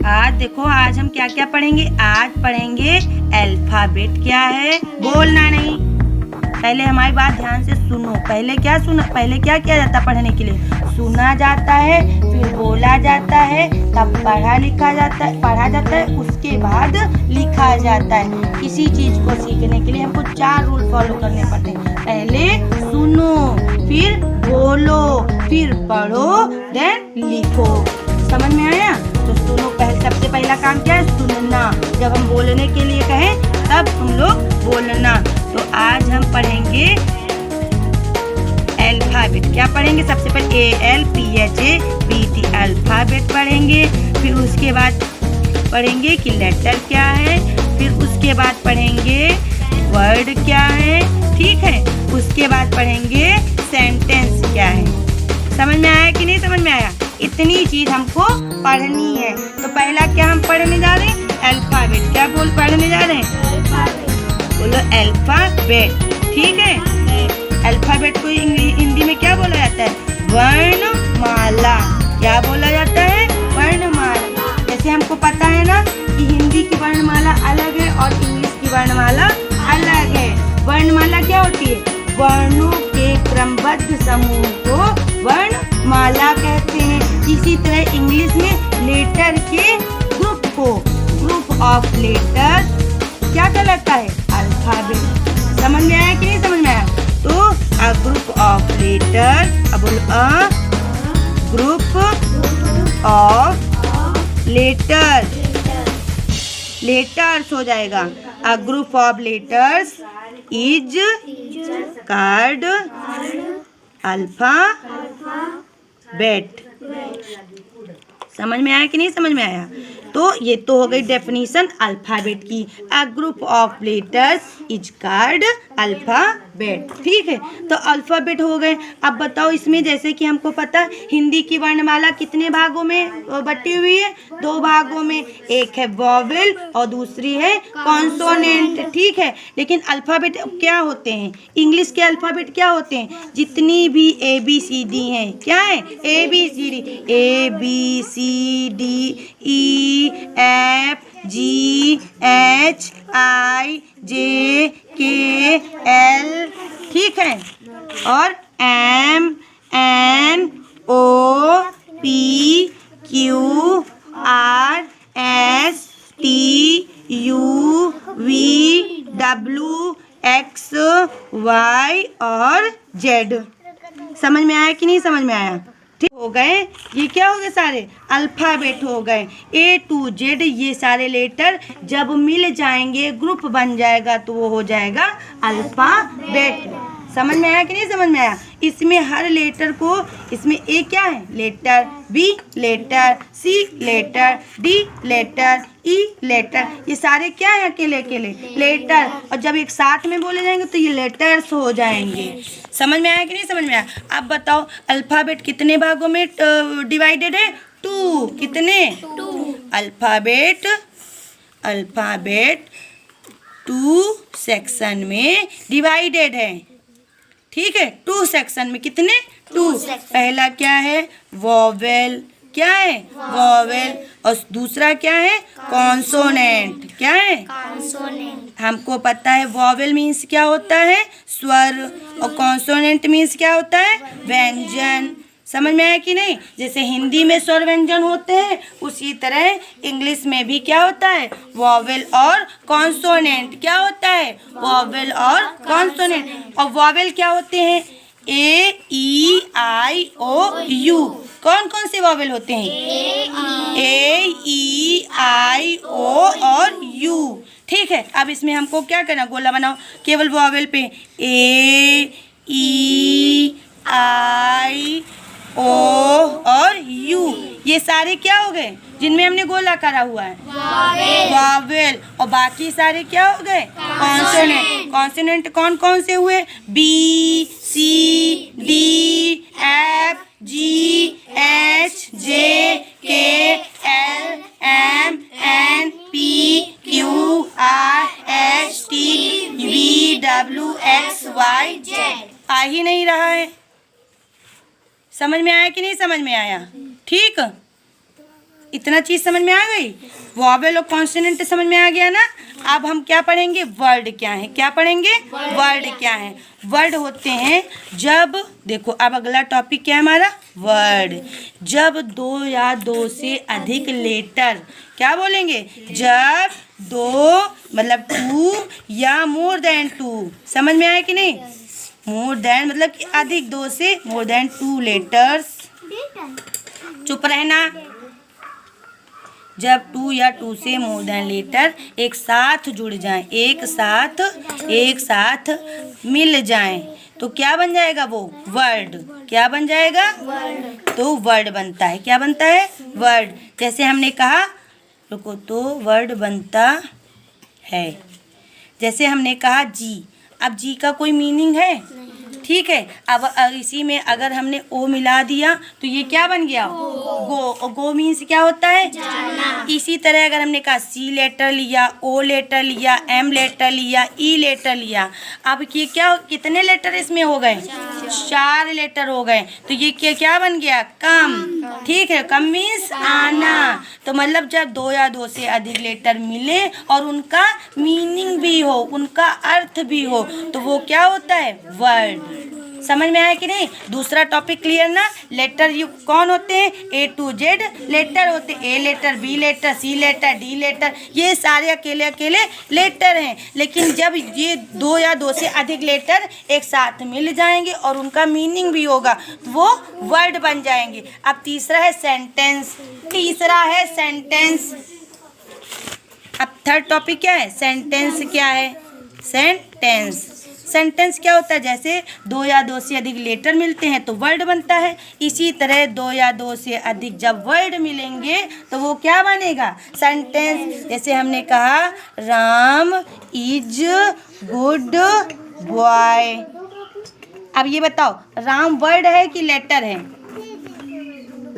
आज देखो, आज हम क्या क्या पढ़ेंगे। आज पढ़ेंगे अल्फाबेट क्या है, बोलना नहीं। पहले हमारी बात ध्यान से सुनो। पहले क्या किया जाता है पढ़ने के लिए? सुना जाता है, फिर बोला जाता है, तब पढ़ा जाता है, उसके बाद लिखा जाता है। किसी चीज को सीखने के लिए हमको 4 रूल फॉलो करने पड़ते हैं। पहले सुनो, फिर बोलो, फिर पढ़ो, देन लिखो। समझ में आया? तो सुनो, सबसे पहला काम क्या है? सुनना। जब हम बोलने के लिए कहें तब तुम लोग बोलना। तो आज हम पढ़ेंगे अल्फाबेट। क्या पढ़ेंगे? सबसे पहले ALPHABET अल्फाबेट पढ़ेंगे। फिर उसके बाद पढ़ेंगे कि लेटर क्या है। फिर उसके बाद पढ़ेंगे वर्ड क्या है, ठीक है। उसके बाद पढ़ेंगे सेंटेंस क्या है। समझ में आया कि नहीं समझ में आया? इतनी चीज हमको पढ़नी है। तो पहला क्या हम पढ़ने जा रहे हैं? अल्फाबेट। क्या पढ़ने जा रहे हैं? बोलो अल्फाबेट, ठीक है। अल्फाबेट को हिंदी में क्या बोला जाता है? वर्णमाला। क्या बोला जाता है? वर्णमाला। जैसे हमको पता है ना कि हिंदी की वर्णमाला अलग है और इंग्लिश की वर्णमाला अलग है। वर्णमाला क्या होती है? वर्णों के क्रमबद्ध समूह को वर्णमाला कहते हैं। इसी तरह इंग्लिश में लेटर के ग्रुप को, ग्रुप ऑफ लेटर क्या कहलाता है? अल्फाबेट। समझ में आया कि नहीं समझ में आया? तो a group of letter, a group of letters हो जाएगा। A group of letters is called alphabet. समझ में आया कि नहीं समझ में आया? तो ये तो हो गई डेफिनेशन अल्फाबेट की। अ group of letters is called alphabet, ठीक है। तो अल्फाबेट हो गए। अब बताओ इसमें, जैसे कि हमको पता हिंदी की वर्णमाला कितने भागों में बटी हुई है? 2 भागों में। एक है वॉवेल और दूसरी है कॉन्सोनेंट, ठीक है। लेकिन अल्फाबेट क्या होते हैं? इंग्लिश के अल्फाबेट क्या होते हैं? जितनी भी ABCD हैं, क्या है? ABCD, ABCDEFGHIJKL, ठीक है। और MNOPQRSTUVWXY और Z। समझ में आया कि नहीं समझ में आया? ठीक हो गए। ये क्या हो गए? सारे अल्फाबेट हो गए। A to Z ये सारे लेटर जब मिल जाएंगे, ग्रुप बन जाएगा, तो वो हो जाएगा अल्फाबेट। समझ में आया कि नहीं समझ में आया? इसमें हर लेटर को, इसमें A क्या है? Letter, B letter, C letter, D letter, E letter, ये सारे क्या है? अकेले अकेले लेटर। और जब एक साथ में बोले जाएंगे तो ये लेटर्स हो जाएंगे। समझ में आया कि नहीं समझ में आया? अब बताओ अल्फाबेट कितने भागों में डिवाइडेड है? 2। कितने? 2। अल्फाबेट 2 सेक्शन में डिवाइडेड है, ठीक है। 2 सेक्शन में। कितने? 2। पहला क्या है? वॉवेल। क्या है? वॉवेल। और दूसरा क्या है? कॉन्सोनेंट। क्या है? कॉन्सोनेंट। हमको पता है वॉवेल मीन्स क्या होता है? स्वर। और कॉन्सोनेंट मीन्स क्या होता है? व्यंजन। समझ में आया कि नहीं? जैसे हिंदी में स्वर व्यंजन होते हैं, उसी तरह इंग्लिश में भी क्या होता है? वॉवेल और कॉन्सोनेंट। क्या होता है? वॉवेल और कॉन्सोनेंट। और वॉवेल क्या होते हैं? AEIOU। कौन कौन से वॉवेल होते हैं? AEIO और U, ठीक है। अब इसमें हमको क्या करना? गोला बनाओ केवल वॉवेल पे। AEIO और U, ये सारे क्या हो गए? जिनमें हमने गोला करा हुआ है वॉवेल। और बाकी सारे क्या हो गए? कॉन्सोनेंट। कॉन्सोनेंट कौन कौन से हुए? BCDFGHIJKLMNPQRSTUVWXYZ। आ ही नहीं रहा है। समझ में आया कि नहीं समझ में आया? ठीक। इतना चीज समझ में आ गई। वॉवेल और कॉन्सोनेंट समझ में आ गया ना। अब हम क्या पढ़ेंगे, वर्ड क्या है। क्या पढ़ेंगे, वर्ड क्या है। वर्ड होते हैं जब, देखो अब अगला टॉपिक क्या है हमारा, वर्ड। जब दो या दो से अधिक लेटर, क्या बोलेंगे, जब दो मतलब टू या मोर देन टू, समझ में आया कि नहीं। मोर देन मतलब कि अधिक, दो से मोर देन टू लेटर्स, चुप रहना। जब टू या टू से मोर देन लेटर एक साथ जुड़ जाएं, एक साथ मिल जाएं, तो क्या बन जाएगा वो, वर्ड। क्या बन जाएगा, वर्ड। तो वर्ड बनता है, क्या बनता है, वर्ड। जैसे हमने कहा, रुको, तो वर्ड बनता है। जैसे हमने कहा जी, अब जी का कोई मीनिंग है, ठीक है। अब इसी में अगर हमने ओ मिला दिया तो ये क्या बन गया, गो। गो मीन्स क्या होता है, जाना। इसी तरह अगर हमने कहा सी लेटर लिया, ओ लेटर लिया, एम लेटर लिया, ई लेटर लिया, अब ये क्या, कितने लेटर इसमें हो गए, 4 लेटर हो गए। तो ये क्या बन गया, कम, ठीक है। कम मीन्स आना। तो मतलब जब दो या दो से अधिक लेटर मिले और उनका मीनिंग भी हो, उनका अर्थ भी हो, तो वो क्या होता है, वर्ड। समझ में आया कि नहीं। दूसरा टॉपिक क्लियर ना। लेटर यू कौन होते हैं, A to Z लेटर होते हैं। A letter, B letter, C letter, D letter, ये सारे अकेले अकेले लेटर हैं। लेकिन जब ये दो या दो से अधिक लेटर एक साथ मिल जाएंगे और उनका मीनिंग भी होगा तो वो वर्ड बन जाएंगे। अब तीसरा है सेंटेंस। अब थर्ड टॉपिक क्या है, सेंटेंस। क्या है सेंटेंस क्या होता है, जैसे दो या दो से अधिक लेटर मिलते हैं तो वर्ड बनता है। इसी तरह दो या दो से अधिक जब वर्ड मिलेंगे तो वो क्या बनेगा, सेंटेंस। जैसे हमने कहा राम इज गुड बॉय। अब ये बताओ, राम वर्ड है कि लेटर है,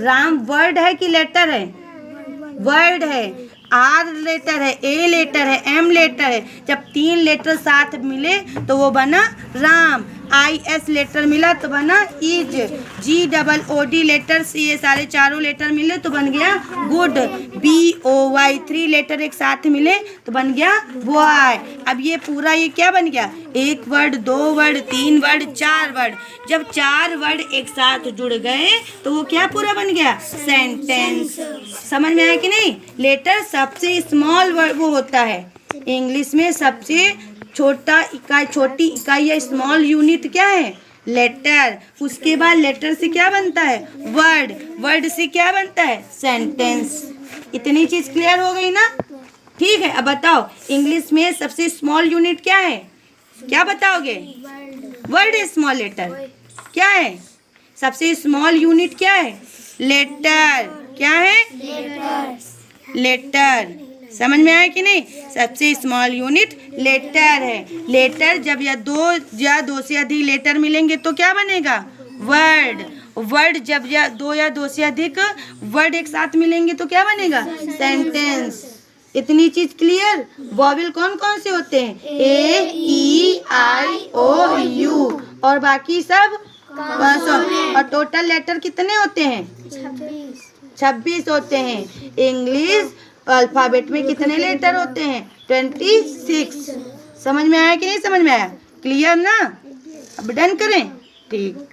राम वर्ड है कि लेटर है, वर्ड है। आर लेटर है, ए लेटर है, एम लेटर है। जब 3 लेटर साथ मिले तो वो बना राम। आई एस लेटर मिला तो बना is. G double O D letter से ये सारे चारों लेटर मिले तो बन गया good. B O Y 3 letter एक साथ मिले तो बन गया बॉय। अब ये पूरा ये क्या बन गया, एक वर्ड, 2 वर्ड, 3 वर्ड, 4 वर्ड। जब 4 वर्ड एक साथ जुड़ गए तो वो क्या पूरा बन गया, सेंटेंस। समझ में आया कि नहीं। लेटर सबसे स्मॉल वर्ड वो होता है, इंग्लिश में सबसे छोटा इकाई, छोटी इकाई या स्मॉल यूनिट क्या है, लेटर। उसके बाद लेटर से क्या बनता है, वर्ड। वर्ड से क्या बनता है, सेंटेंस। इतनी चीज क्लियर हो गई ना, ठीक है। अब बताओ इंग्लिश में सबसे स्मॉल यूनिट क्या है, क्या बताओगे, वर्ड है। स्मॉल लेटर क्या है, सबसे स्मॉल यूनिट क्या है, लेटर। क्या है, लेटर। समझ में आया कि नहीं। सबसे स्मॉल यूनिट लेटर है। लेटर जब या दो से अधिक लेटर मिलेंगे तो क्या बनेगा, वर्ड। वर्ड जब दो या दो से अधिक वर्ड एक साथ मिलेंगे तो क्या बनेगा, सेंटेंस। इतनी चीज क्लियर। वॉवेल कौन कौन से होते हैं, ए ई आई ओ यू, और बाकी सब 500। और टोटल लेटर कितने होते हैं, 26 होते हैं। इंग्लिश अल्फाबेट में कितने लेटर होते हैं, 26। समझ में आया कि नहीं समझ में आया, क्लियर ना। अब डन करें, ठीक।